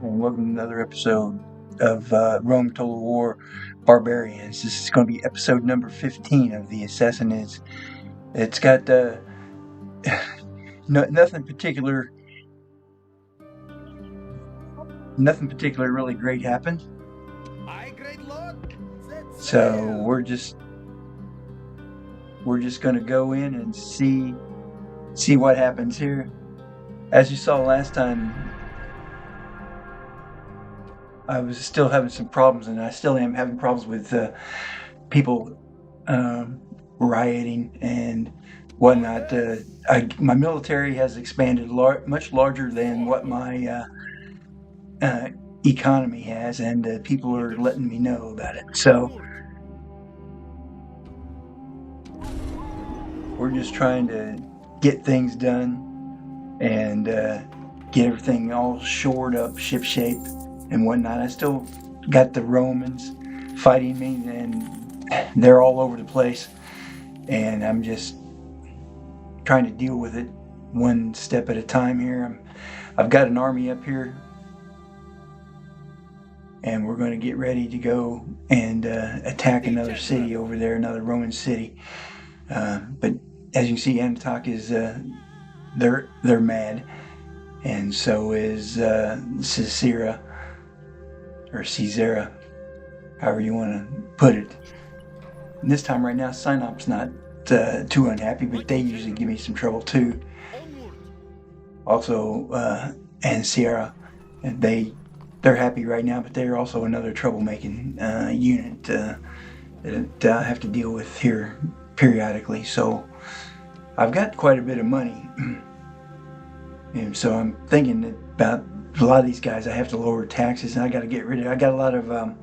And welcome to another episode of Rome Total War Barbarians. This is going to be episode number 15 of the Assassinates. It's got nothing particular really great happened. So we're just going to go in and see what happens here. As you saw last time, I was still having some problems, and I still am having problems with people rioting and whatnot. My military has expanded much larger than what my economy has, and people are letting me know about it. So we're just trying to get things done and get everything all shored up, ship shape and whatnot. I still got the Romans fighting me, and they're all over the place, and I'm just trying to deal with it one step at a time here. I've got an army up here, and we're going to get ready to go and attack another city over there, another Roman city. But as you can see, Anatach is they're mad, and so is Caesarea, or Caesarea, however you want to put it. And this time right now, Sinop's not too unhappy, but they usually give me some trouble too. Also, and Sierra, and they're happy right now, but they're also another troublemaking unit that I have to deal with here periodically. So I've got quite a bit of money, and so I'm thinking about a lot of these guys. I have to lower taxes, and I got to get rid of. I got a lot of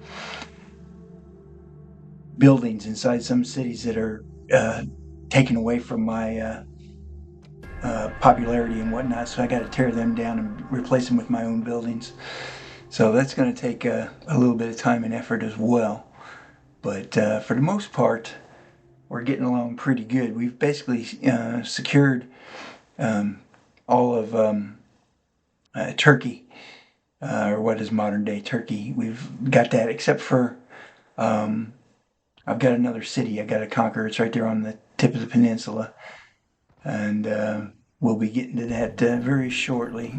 buildings inside some cities that are taken away from my popularity and whatnot, so I got to tear them down and replace them with my own buildings. So that's going to take a little bit of time and effort as well. But for the most part, we're getting along pretty good. We've basically secured all of Turkey, or what is modern day Turkey. We've got that, except for I've got another city I got to conquer. It's right there on the tip of the peninsula, and we'll be getting to that very shortly.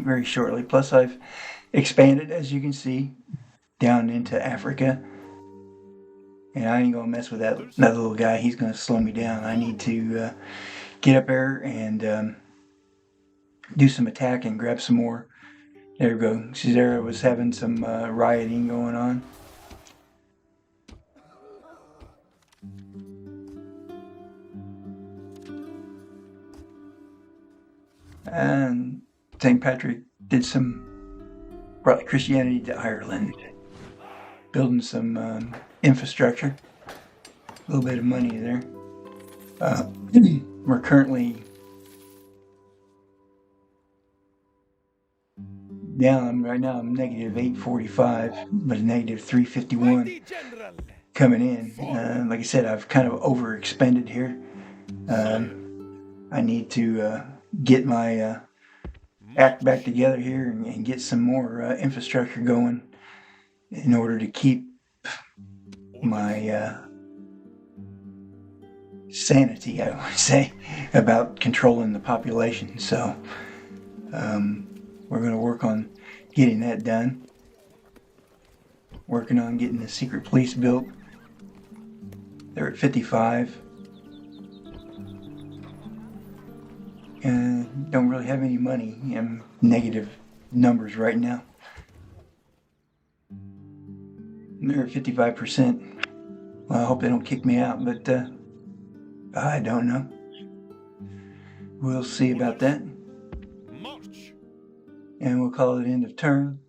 Plus, I've expanded, as you can see, down into Africa, and I ain't gonna mess with that little guy. He's gonna slow me down. I need to get up there and do some attack and grab some more. There we go. Caesarea was having some rioting going on. And St. Patrick brought Christianity to Ireland, building some infrastructure, a little bit of money there. We're currently down right now. I'm negative 845, but negative 351 coming in. Like I said, I've kind of overexpended here. I need to get my act back together here and get some more infrastructure going in order to keep my sanity, I would say, about controlling the population. So we're going to work on getting that done. Working on getting the secret police built. They're at 55. And don't really have any money. I'm negative numbers right now. They're at 55%. Well, I hope they don't kick me out, but I don't know. We'll see about that. And we'll call it end of turn.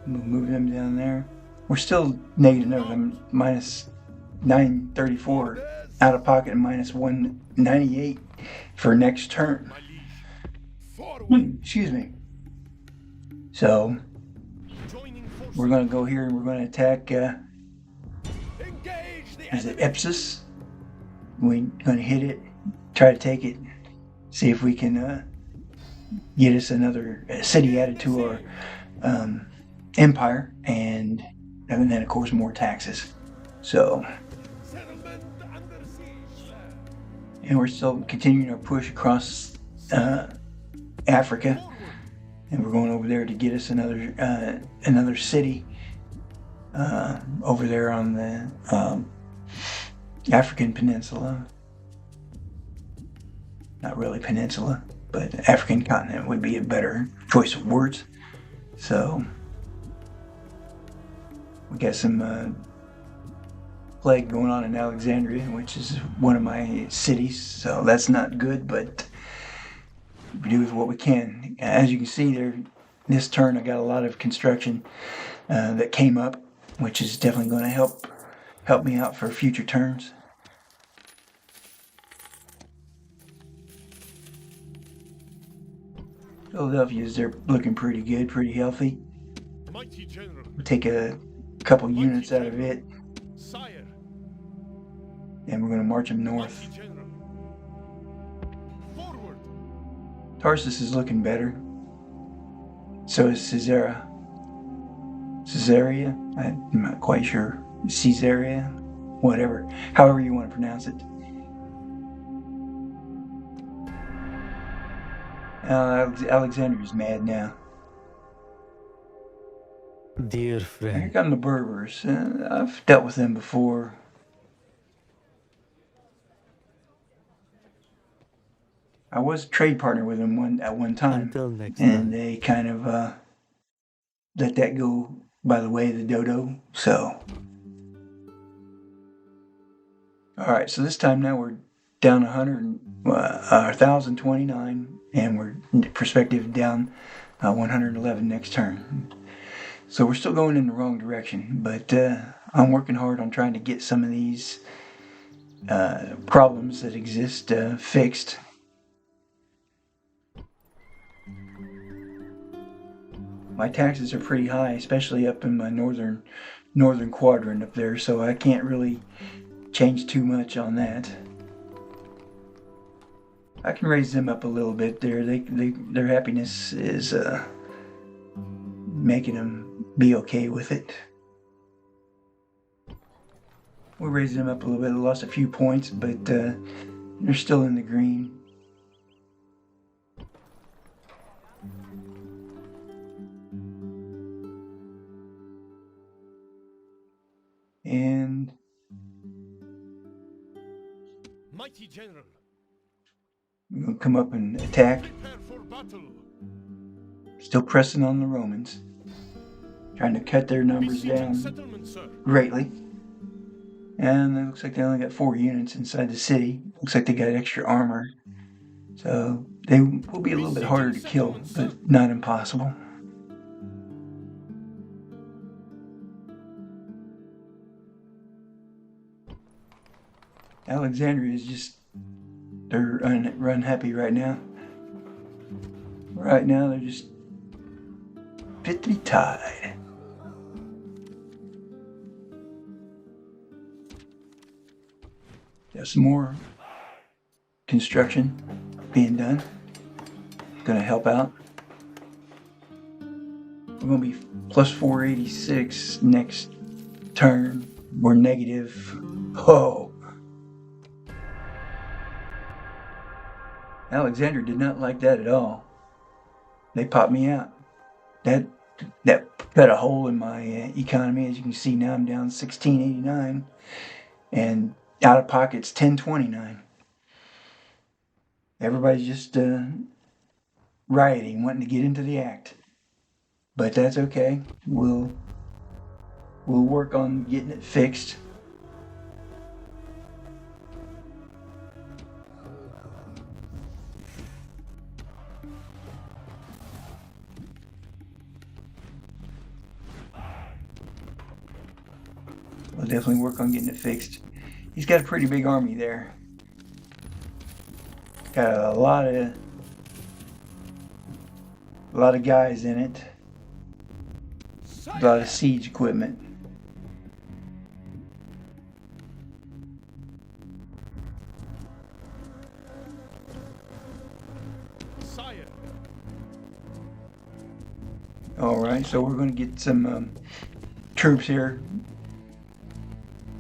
We'll move them down there. We're still negative numbers. I'm minus 934 out of pocket and minus 198 for next turn. Excuse me. So we're going to go here and we're going to attack is it Epsus? We're gonna hit it, try to take it, see if we can get us another city added to our empire, and then of course more taxes. So, and we're still continuing our push across Africa, and we're going over there to get us another city over there on the African peninsula. Not really peninsula, but African continent would be a better choice of words. So we got some plague going on in Alexandria, which is one of my cities, so that's not good, but we do with what we can. As you can see there, this turn I got a lot of construction that came up, which is definitely going to help me out for future turns. Philadelphia's, they're looking pretty good, pretty healthy. We'll take a couple units out of it, and we're going to march them north. Tarsus is looking better. So is Caesarea. I'm not quite sure. Caesarea, whatever, however you want to pronounce it. Alexandria's mad now. Dear friend. Here come the Berbers. I've dealt with them before. I was a trade partner with them at one time. Until next and time. They kind of let that go by the way of the dodo. So, all right. So this time now we're down 1,029, and we're in perspective down 111 next turn. So we're still going in the wrong direction, but I'm working hard on trying to get some of these problems that exist fixed. My taxes are pretty high, especially up in my northern quadrant up there, so I can't really change too much on that. I can raise them up a little bit there. Their happiness is making them be okay with it. We'll raise them up a little bit. I lost a few points, but they're still in the green. And mighty general, we're going to come up and attack. Still pressing on the Romans, trying to cut their numbers down greatly. And it looks like they only got 4 units inside the city. Looks like they got extra armor, so they will be a little bit harder to kill, but not impossible. Alexandria is just, they're unhappy right now. Right now they're just fit to be tied. There's some more construction being done. Gonna help out. We're gonna be plus 486 next turn. We're negative. Oh. Alexander did not like that at all. They popped me out. That cut a hole in my economy. As you can see now, I'm down 1689, and out of pocket's 1029. Everybody's just rioting, wanting to get into the act. But that's okay. We'll work on getting it fixed. We'll definitely work on getting it fixed. He's got a pretty big army there. Got a lot of guys in it. A lot of siege equipment. Alright, so we're going to get some troops here.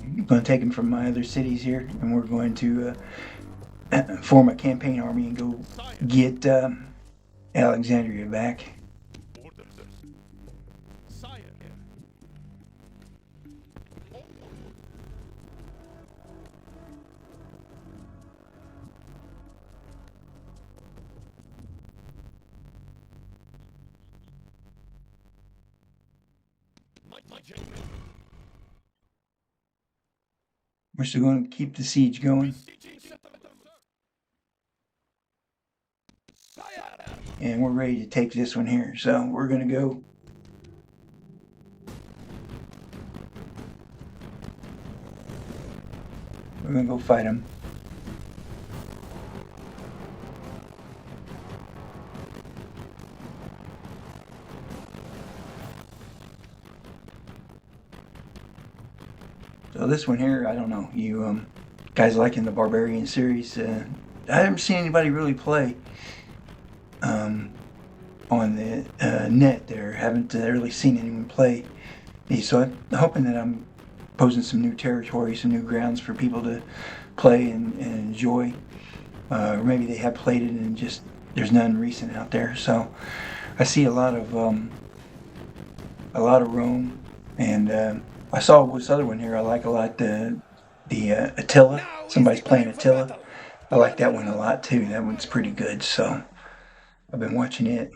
I'm going to take them from my other cities here, and we're going to form a campaign army and go get Alexandria back. Order, sir. Sire. My general. We're still going to keep the siege going, Besieging settlement, sir. Sire. and we're ready to take this one here. So we're going to go. We're going to go fight them. So this one here, I don't know. You guys liking the Barbarian series? I haven't seen anybody really play on the net there. Haven't really seen anyone play these. So I'm hoping that I'm posing some new territory, some new grounds for people to play and enjoy. Or maybe they have played it and just there's none recent out there. So I see a lot of Rome, and I saw this other one here. I like a lot the Attila. Somebody's playing Attila. I like that one a lot too. That one's pretty good. So I've been watching it.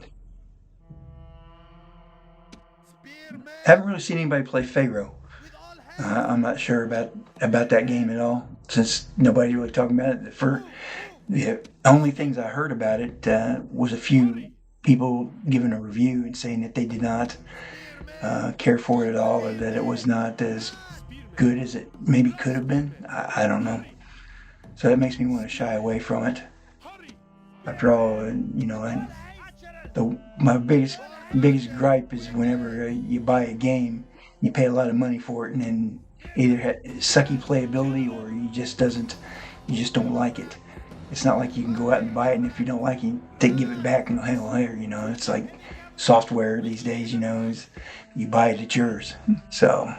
Haven't really seen anybody play Pharaoh. I'm not sure about that game at all, since nobody really talking about it. For the only things I heard about it was a few people giving a review and saying that they did not care for it at all, or that it was not as good as it maybe could have been. I don't know. So that makes me want to shy away from it. After all, my biggest gripe is whenever you buy a game, you pay a lot of money for it, and then either sucky playability or you just don't like it. It's not like you can go out and buy it, and if you don't like it, give it back and hang on here. It's like software these days. Is you buy it, it's yours. So,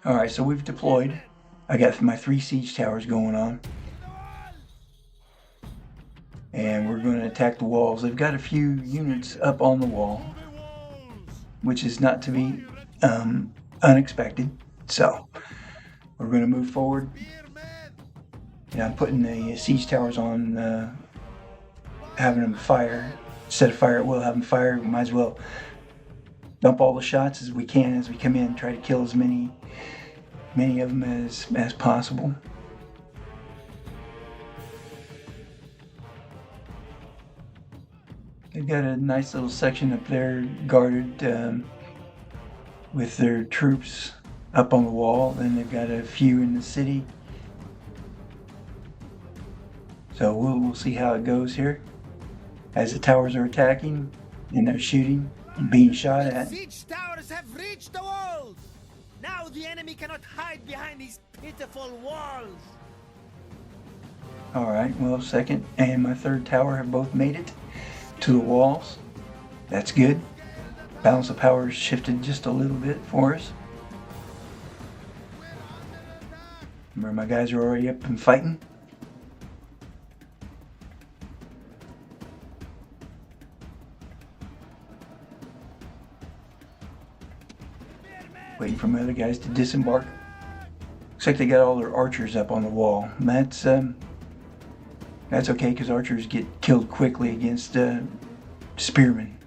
all right. So we've deployed. I got my 3 siege towers going on. And we're going to attack the walls. They've got a few units up on the wall, which is not to be unexpected. So we're going to move forward. And I'm putting the siege towers on, having them fire. Instead of fire at will, have them fire. We might as well dump all the shots as we can as we come in. Try to kill as many of them as possible. They've got a nice little section up there guarded with their troops up on the wall. Then they've got a few in the city. So we'll see how it goes here as the towers are attacking and they're shooting and being shot at. Siege towers have reached the walls. Now the enemy cannot hide behind these pitiful walls. All right, well, second and my third tower have both made it to the walls. That's good. Balance of power has shifted just a little bit for us. Remember, my guys are already up and fighting. Waiting for my other guys to disembark. Looks like they got all their archers up on the wall. And that's okay, because archers get killed quickly against spearmen. Spearmen.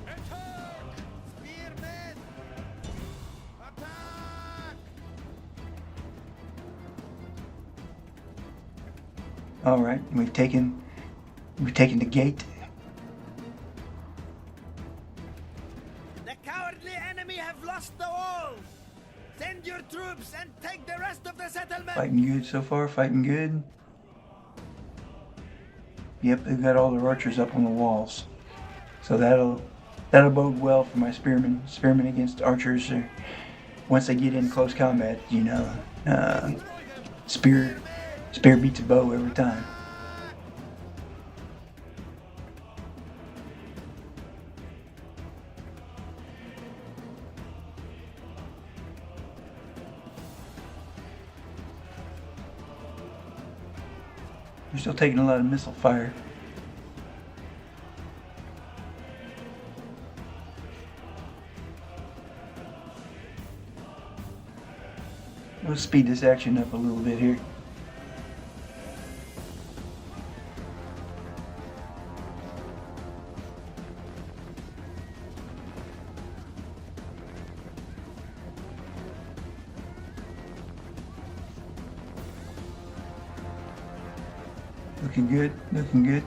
Attack! Spearmen! Attack! All right, we've taken the gate. The cowardly enemy have lost the walls. Send your troops and take the rest of the settlement. Fighting good so far, fighting good. Yep, they've got all their archers up on the walls. So that'll bode well for my spearmen. Spearmen against archers are, once they get in close combat, spear beats a bow every time. We're still taking a lot of missile fire. We'll speed this action up a little bit here. Looking good, looking good.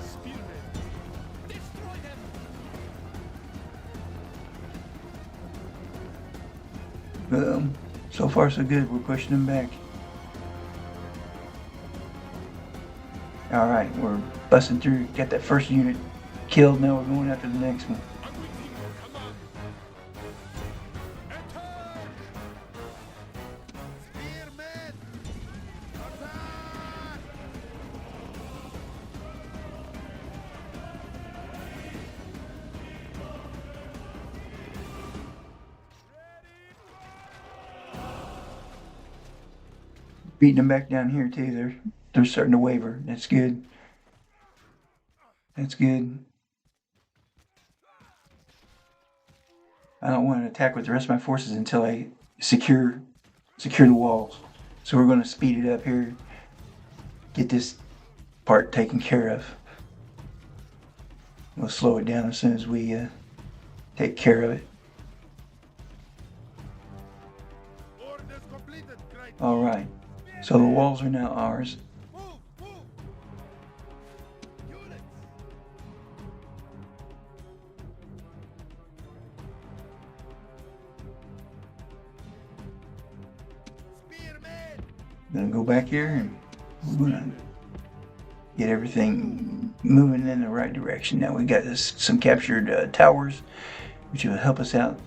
Spearmen, destroy them! So far so good, we're pushing them back. Alright, we're busting through, got that first unit killed, now we're going after the next one. Awaiting your command. Attack! Spearmen! Attack! Beating them back down here too, they're starting to waver. That's good. That's good. I don't want to attack with the rest of my forces until I secure the walls. So we're going to speed it up here. Get this part taken care of. We'll slow it down as soon as we take care of it. Orders completed, great. All right. So the walls are now ours. Move, move. Units. Spearmen. Gonna go back here and we're gonna get everything moving in the right direction. Now we got some captured towers, which will help us out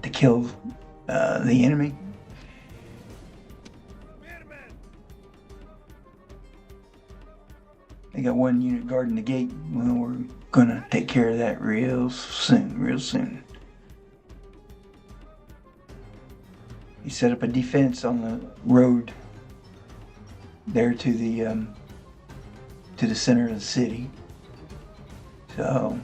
to kill the enemy. Spearmen. They got one unit guarding the gate. Well, we're gonna take care of that real soon. He set up a defense on the road there to the center of the city. So,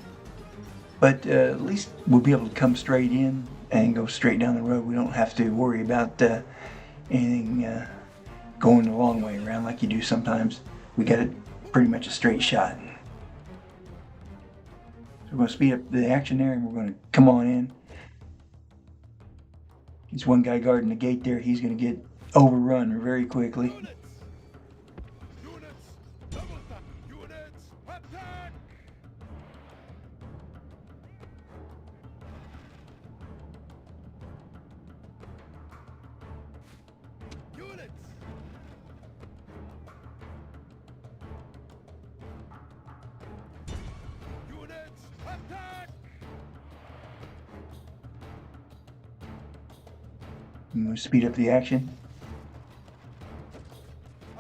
but at least we'll be able to come straight in and go straight down the road. We don't have to worry about anything going the long way around like you do sometimes. We got it pretty much a straight shot. So we're going to speed up the action there and we're going to come on in. There's one guy guarding the gate there. He's going to get overrun very quickly. Units! Units! Double tap! Units! Attack! Units! Units! Attack! I'm going to speed up the action.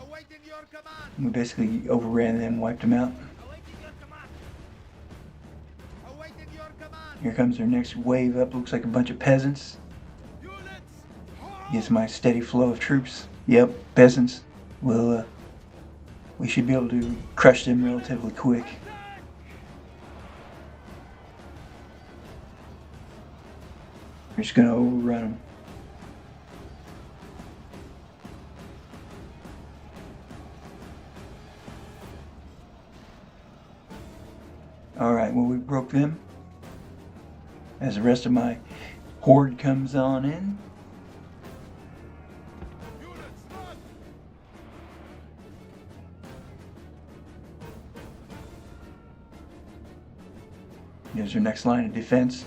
Awaiting your command. We basically overran them, wiped them out. Awaiting your command. Awaiting your command. Here comes their next wave up. Looks like a bunch of peasants. Units. Gets my steady flow of troops. Yep, peasants. We should be able to crush them relatively quick. We're just going to overrun them. Alright, well, we broke them. As the rest of my horde comes on in. Units! Run! Here's our next line of defense.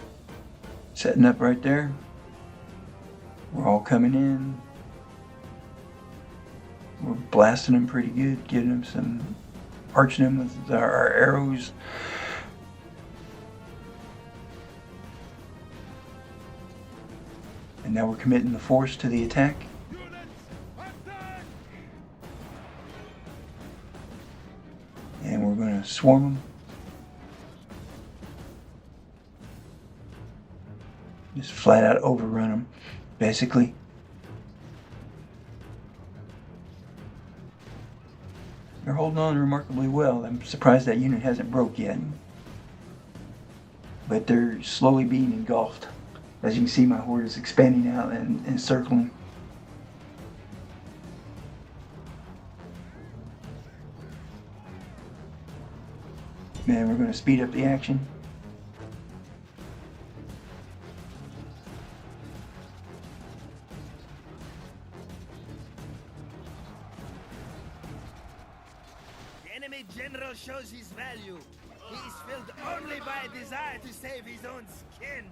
Setting up right there. We're all coming in. We're blasting them pretty good, getting them some, arching them with our arrows. And now we're committing the force to the attack. Units! Attack! And we're going to swarm them. flat out overrun them, basically. They're holding on remarkably well. I'm surprised that unit hasn't broke yet. But they're slowly being engulfed. As you can see, my horde is expanding out and circling. And we're going to speed up the action. The enemy general shows his value. He is filled only by a desire to save his own skin.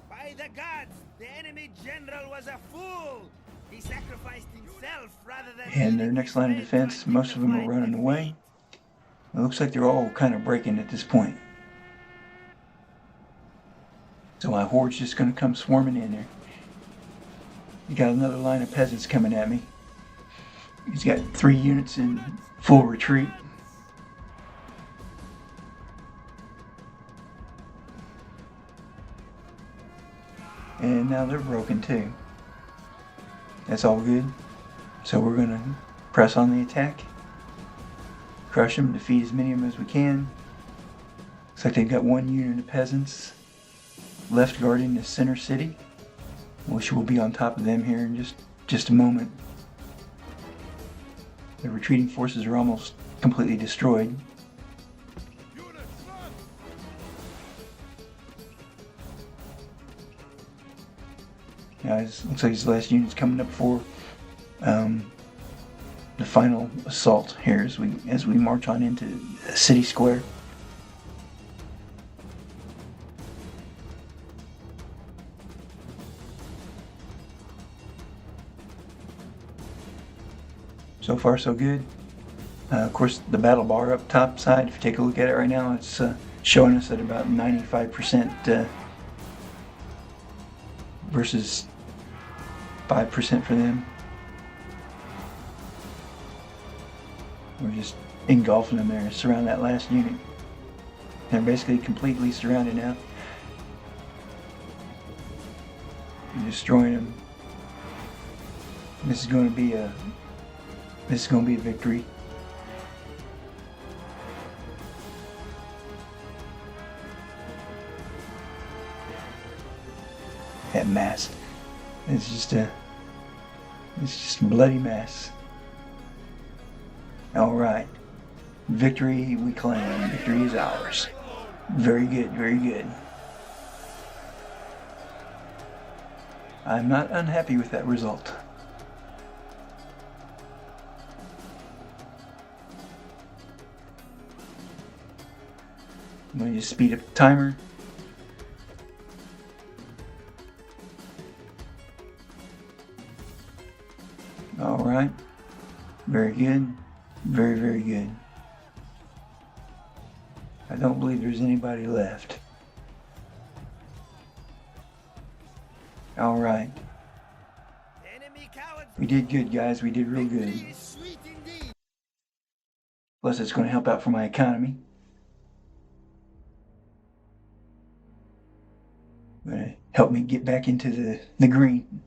By the gods, the enemy general was a fool. He sacrificed himself rather than... And their next line of defense, most of them are running away. It looks like they're all kind of breaking at this point. So my horde's just going to come swarming in there. You got another line of peasants coming at me. He's got 3 units in full retreat. And now they're broken too. That's all good. So we're going to press on the attack. Crush them, defeat as many of them as we can. Looks like they've got 1 unit of peasants left guarding the center city, which will be on top of them here in just a moment. The retreating forces are almost completely destroyed. Units front! Yeah, it looks like his last unit's coming up for the final assault here as we march on into the city square. So far, so good. Of course, the battle bar up top side, if you take a look at it right now, it's showing us at about 95% versus 5% for them. We're just engulfing them there, surround that last unit. They're basically completely surrounded now. We're destroying them. This is going to be a victory. That mass. It's just a bloody mess. All right. Victory we claim. Victory is ours. Very good, very good. I'm not unhappy with that result. I'm going to just speed up the timer. All right. Very good. Very, very good. I don't believe there's anybody left. All right. Enemy cowards. We did good, guys. We did real good. Victory is sweet indeed. Plus, it's going to help out for my economy. Going to help me get back into the green.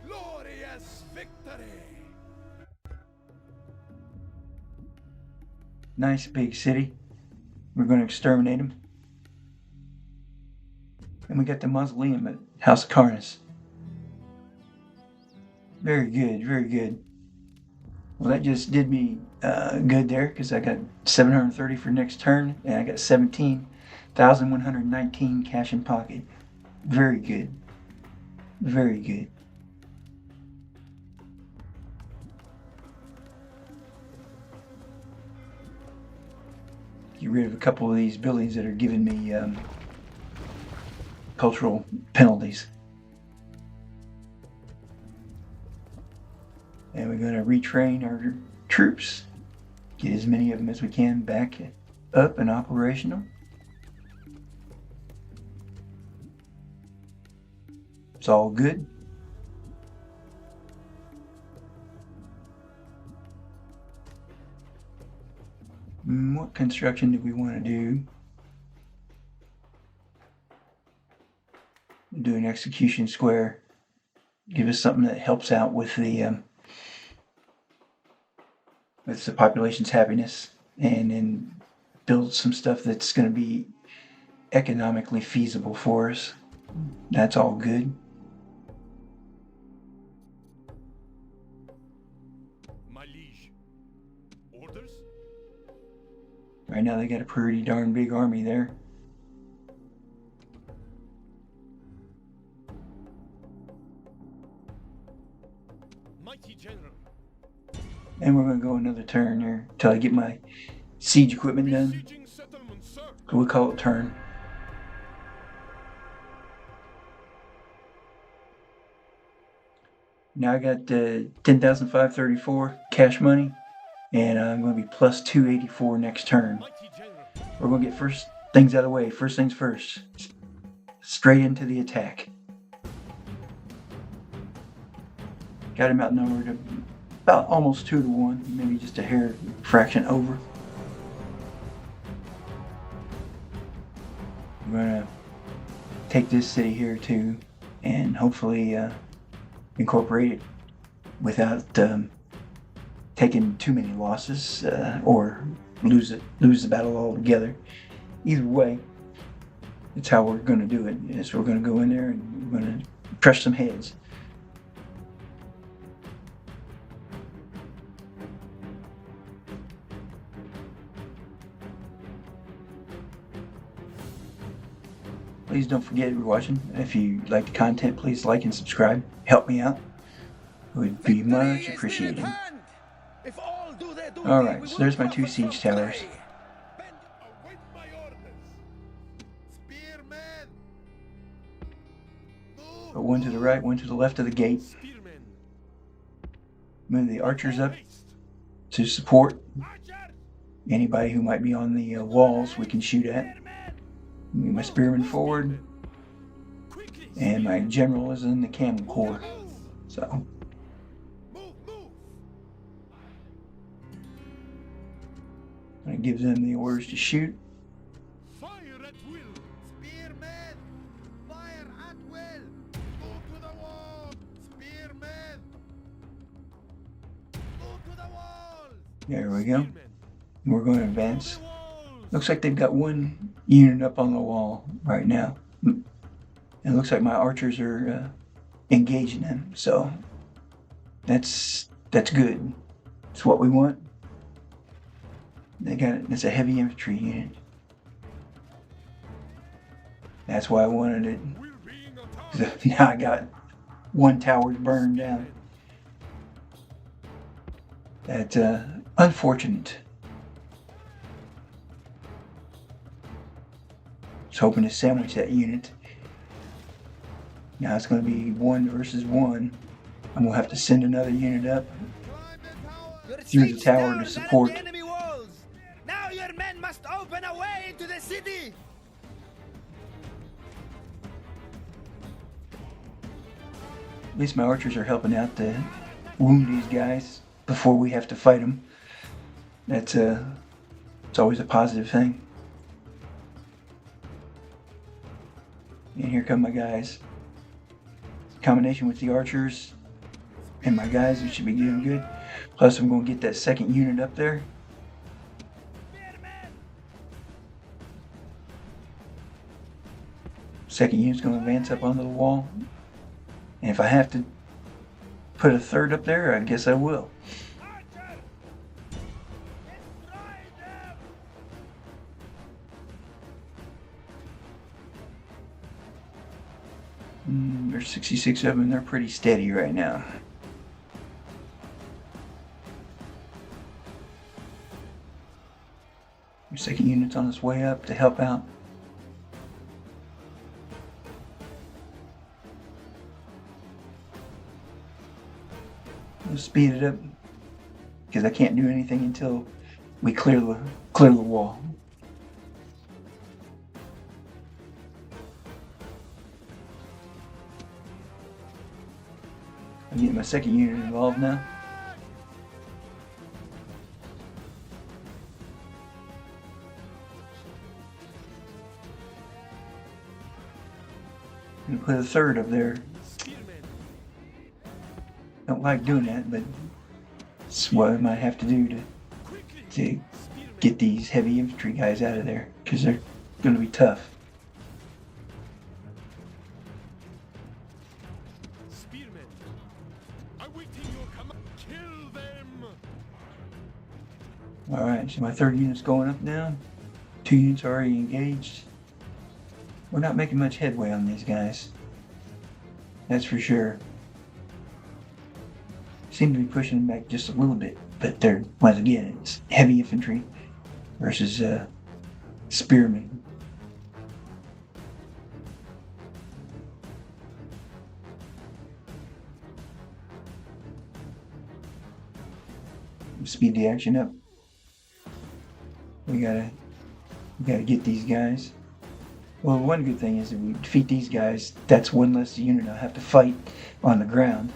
Glorious victory! Nice big city. We're going to exterminate them. And we got the mausoleum at House of Carnus. Very good, very good. Well, that just did me good there because I got 730 for next turn and I got 17,119 cash in pocket. Very good. Very good. Get rid of a couple of these buildings that are giving me cultural penalties. And we're going to retrain our troops, get as many of them as we can back up and operational. It's all good. What construction do we want to do? Do an execution square. Give us something that helps out with the population's happiness, and then build some stuff that's going to be economically feasible for us. That's all good. My liege. Orders? Right now they got a pretty darn big army there. Mighty general. And we're going to go another turn here until I get my siege equipment done. Besieging settlement, sir. So we'll call it turn. Now I got 10,534 cash money, and I'm going to be plus 284 next turn. Mighty general. We're going to get first things out of the way. First things first. Straight into the attack. Got him outnumbered about almost 2-1, maybe just a hair fraction over. We're going to take this city here too, and hopefully incorporate it without taking too many losses or lose the battle altogether. Either way, it's how we're going to do it. Is we're going to go in there and we're going to crush some heads. Please don't forget if you're watching. If you like the content, please like and subscribe. Help me out. It would be much appreciated. Alright, so there's my 2 siege towers. Await my orders. Spearmen. Put one to the right, one to the left of the gate. Spearmen. Move the archers up to support Archers. anybody who might be on the walls we can shoot at. Move my spearmen forward, Quickly. and my general is in the camel corps. So Move, move. I give them the orders to shoot. Fire at will. Spearmen. Fire at will. Go to the wall. Spearmen. Go to the walls. There we go. Spearmen. We're going to advance. The walls. Looks like they've got one unit up on the wall right now. And it looks like my archers are engaging them. So that's good. It's what we want. They got it. It's a heavy infantry unit. That's why I wanted it. We're being attacked. Now I got one tower burned down. That's unfortunate. I was hoping to sandwich that unit. Now it's going to be 1 versus 1. I'm going to have to send another unit up Climb the tower. Your through the siege tower to towers are support. on the enemy walls. Now your men must open a way into the city. At least my archers are helping out to wound these guys before we have to fight them. That's it's always a positive thing. And here come my guys. Combination with the archers and my guys, we should be doing good. Plus I'm going to get that second unit up there. Second unit's going to advance up onto the wall. And if I have to put a third up there, I guess I will. Archer. Destroy them. There's 66 of them. They're pretty steady right now. Your second unit's on its way up to help out. We'll speed it up because I can't do anything until we clear the wall. I'm getting my second unit involved now. I'm gonna put a third of their. Spearmen. Don't like doing that, but it's what I might have to do to Quickly. Spearmen. get these heavy infantry guys out of there, because they're gonna be tough. Spearmen. Awaiting your command. Kill them. Alright, so my third unit's going up now. 2 units already engaged. We're not making much headway on these guys. That's for sure. Seem to be pushing them back just a little bit, but they're, once again, it's heavy infantry versus spearmen. Speed the action up. We gotta get these guys. Well, one good thing is if we defeat these guys, that's one less unit I'll have to fight on the ground.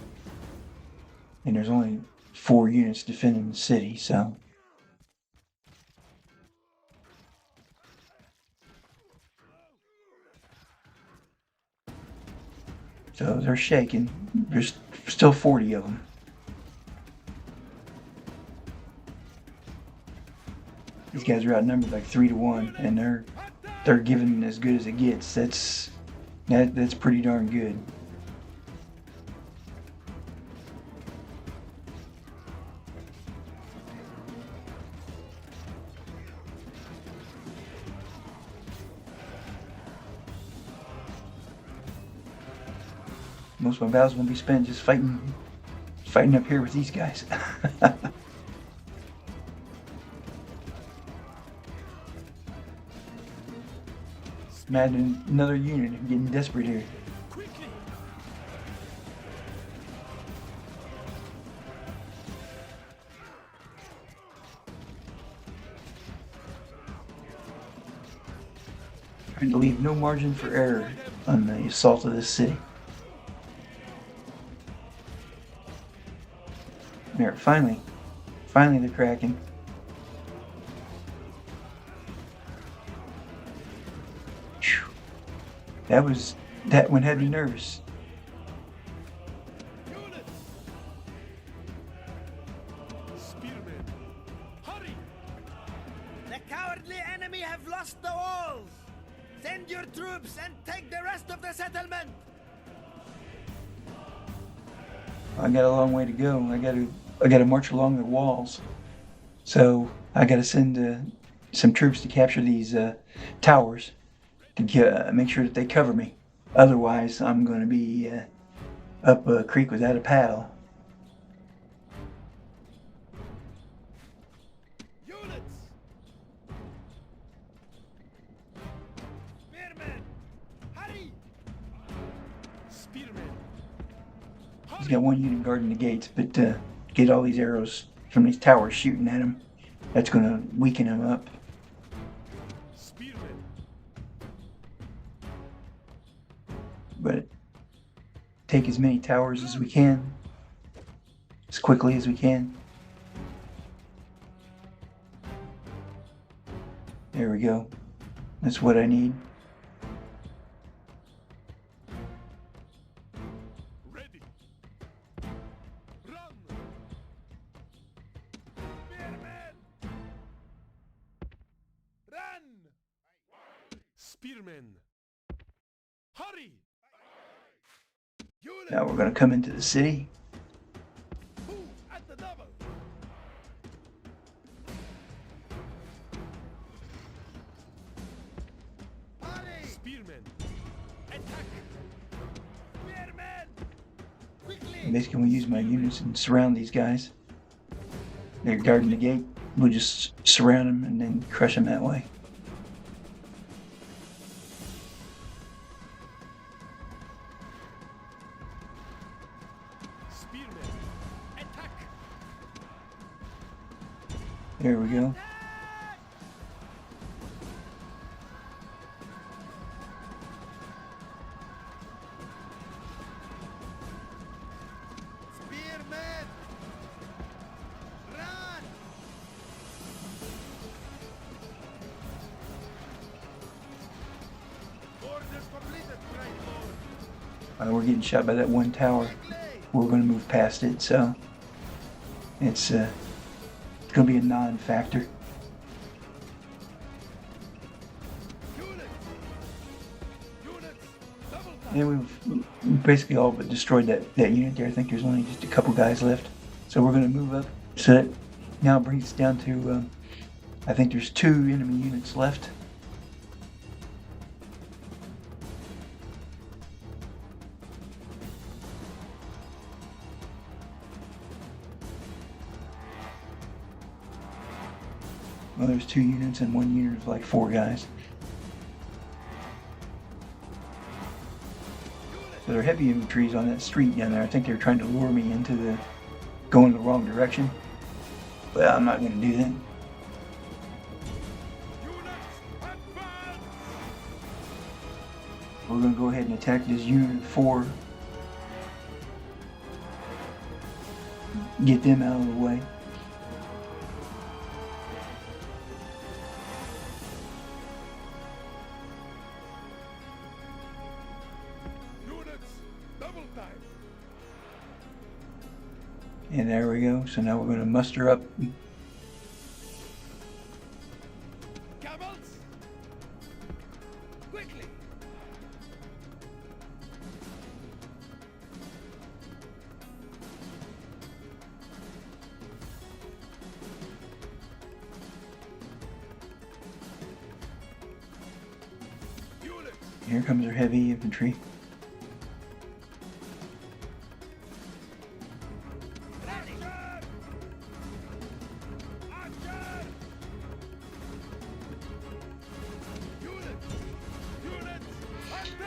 And there's only 4 units defending the city, so. So they're shaking. There's still 40 of them. These guys are outnumbered like 3 to 1, and they're giving as good as it gets. That's pretty darn good. Most of my battles will be spent just fighting up here with these guys. Imagine another unit getting desperate here. Quickly. Trying to leave no margin for error on the assault of this city. There, finally they're cracking. Whew. That one had me nervous. Units. Spearmen. Hurry. The cowardly enemy have lost the walls. Send your troops and take the rest of the settlement. I got a long way to go. I gotta march along the walls. So I gotta send some troops to capture these towers to make sure that they cover me. Otherwise, I'm gonna be up a creek without a paddle. Units. Spearmen, hurry. Spearmen. He's got 1 unit guarding the gates, but get all these arrows from these towers shooting at him. That's gonna weaken him up. Spearmen. But take as many towers as we can, as quickly as we can. There we go. That's what I need. Ready. Run. Spearmen. Run. Spearmen. Hurry. Units. Now we're gonna come into the city. Who at the double. Hurry. Spearmen. Attack. Spearmen. Quickly. And basically, we use my units and surround these guys. They're guarding the gate. We'll just surround them and then crush them that way. Spearmen. Attack. There we go. Spearmen. Run. Orders completed, great lord. We're getting shot by that one tower. We're going to move past it, so it's going to be a non-factor. And we've basically all but destroyed that unit there. I think there's only just a couple guys left. So we're going to move up. So that now brings us down to, I think there's 2 enemy units left. Well, there's 2 units and 1 unit of like 4 guys. So they're heavy infantry's on that street down there. I think they're trying to lure me into going the wrong direction. Well, I'm not going to do that. We're going to go ahead and attack this unit of 4. Get them out of the way. And there we go. So now we're going to muster up. Camels! Quickly! Here comes our heavy infantry.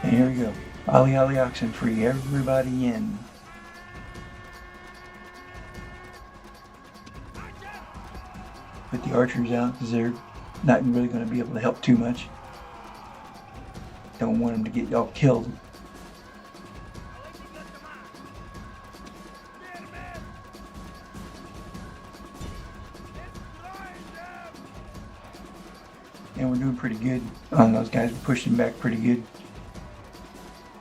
And here we go. Ollie Ollie Oxen Free, everybody in. Put the archers out because they're not really going to be able to help too much. Don't want them to get all killed. And we're doing pretty good on those guys. We're pushing back pretty good.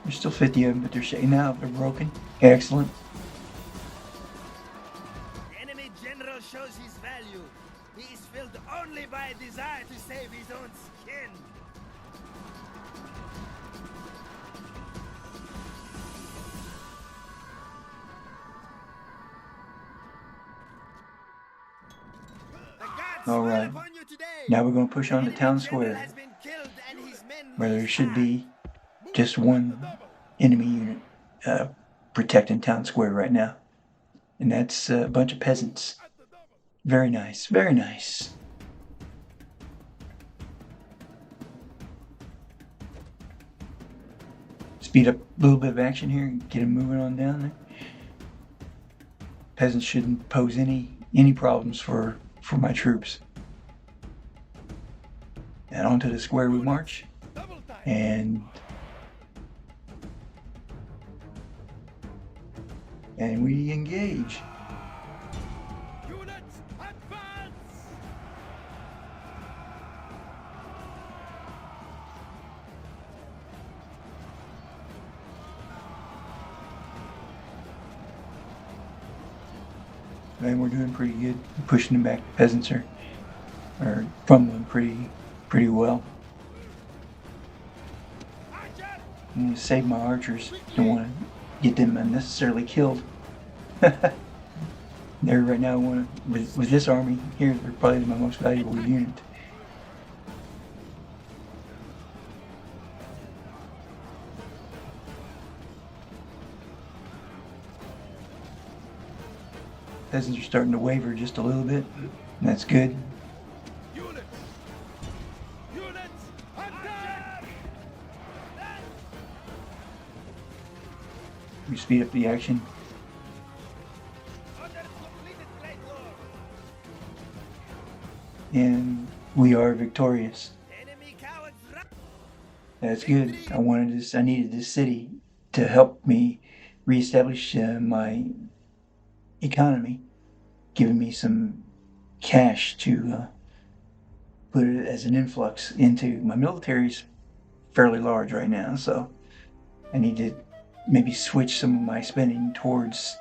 There's still 50 of them, but they're shaking out. They're broken. Excellent. The enemy general shows his value. He is filled only by a desire to save his own skin. The gods All smile right. upon you today. Now we're going to push on to Enemy town general square, has been killed and his men where there should die. be just one enemy unit protecting town square right now. And that's a bunch of peasants. Very nice, very nice. Speed up a little bit of action here and get them moving on down there. Peasants shouldn't pose any problems for my troops. And onto the square we march. And we engage. Units, advance! And we're doing pretty good. Pushing them back. The peasants are crumbling pretty well. I'm gonna save my archers. Don't want to get them unnecessarily killed. They're right now with this army here. They're probably my most valuable unit. Peasants are starting to waver just a little bit. And that's good. Units! Units, attack! We speed up the action. Order completed, great lord. And we are victorious. Enemy cowards run. That's good. I needed this city to help me reestablish my economy, giving me some cash to put it as an influx into my military's fairly large right now, so I need to maybe switch some of my spending towards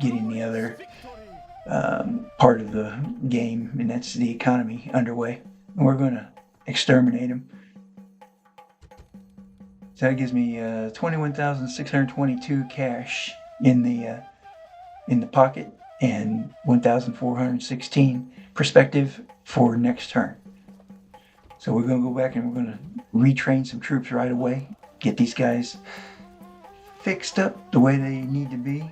getting the other part of the game, and that's the economy underway. And we're going to exterminate them. So that gives me 21,622 cash in the pocket and 1,416 perspective for next turn. So we're going to go back and we're going to retrain some troops right away, get these guys fixed up the way they need to be,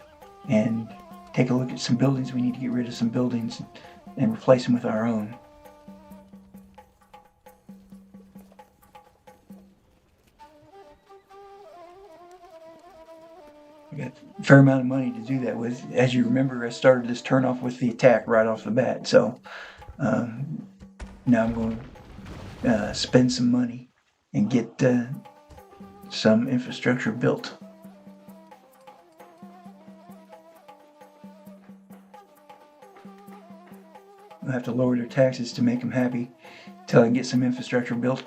and take a look at some buildings. We need to get rid of some buildings and replace them with our own. I got a fair amount of money to do that with. As you remember, I started this turn off with the attack right off the bat, so now I'm going to spend some money and get some infrastructure built. I'll have to lower their taxes to make them happy until I can get some infrastructure built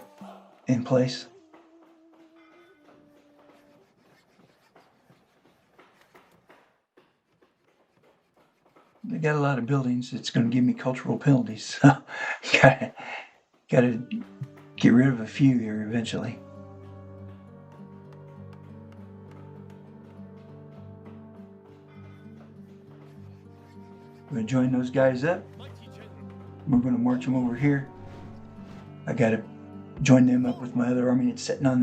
in place. They got a lot of buildings. It's going to give me cultural penalties. So gotta get rid of a few here eventually. I'm going to join those guys up. We're going to march them over here. I got to join them up with my other army that's sitting on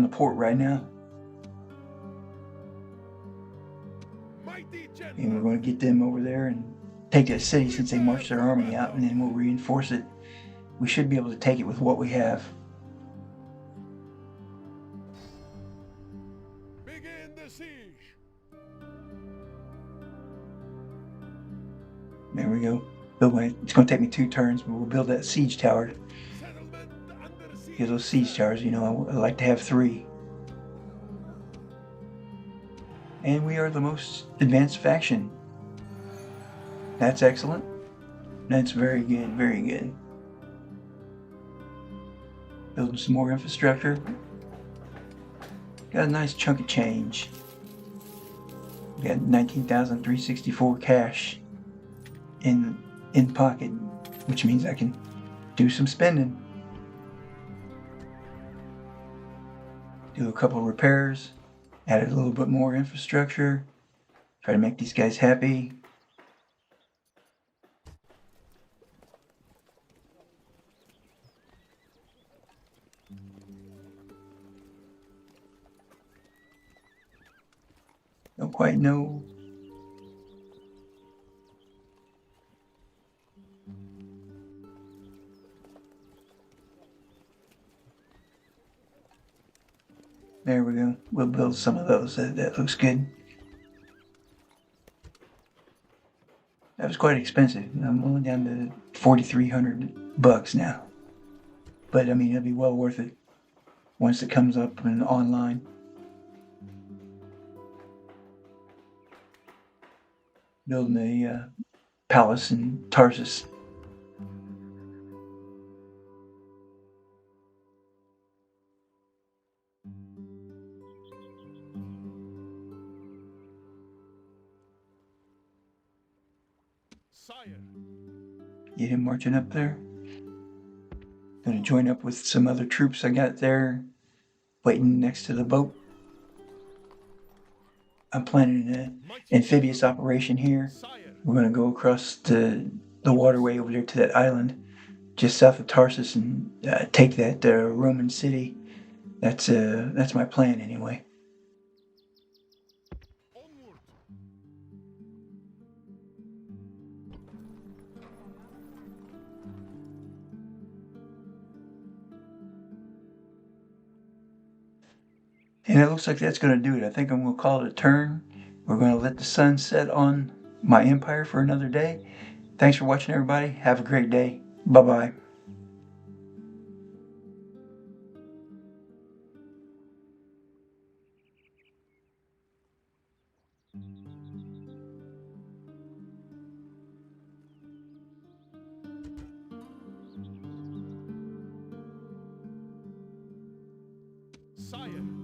the port right now. And we're going to get them over there and take that city since they marched their army out, and then we'll reinforce it. We should be able to take it with what we have. Begin the siege. There we go. It's going to take me 2 turns, but we'll build that siege tower. Settlement under siege. Because those siege towers, I like to have 3. And we are the most advanced faction. That's excellent. That's very good, very good. Building some more infrastructure. Got a nice chunk of change. We got 19,364 cash in pocket, which means I can do some spending. Do a couple of repairs. Added a little bit more infrastructure. Try to make these guys happy. Don't quite know. There we go. We'll build some of those. That looks good. That was quite expensive. I'm only down to $4,300 now. But I mean, it'll be well worth it once it comes up and online. Building a palace in Tarsus. Sire. Get him marching up there. Gonna join up with some other troops I got there waiting next to the boat. I'm planning an amphibious operation here. Sire. We're gonna go across the waterway over there to that island just south of Tarsus and take that Roman city. That's my plan anyway. Onward. And it looks like that's going to do it. I think I'm going to call it a turn. We're going to let the sun set on my empire for another day. Thanks for watching, everybody. Have a great day. Bye-bye. Sire.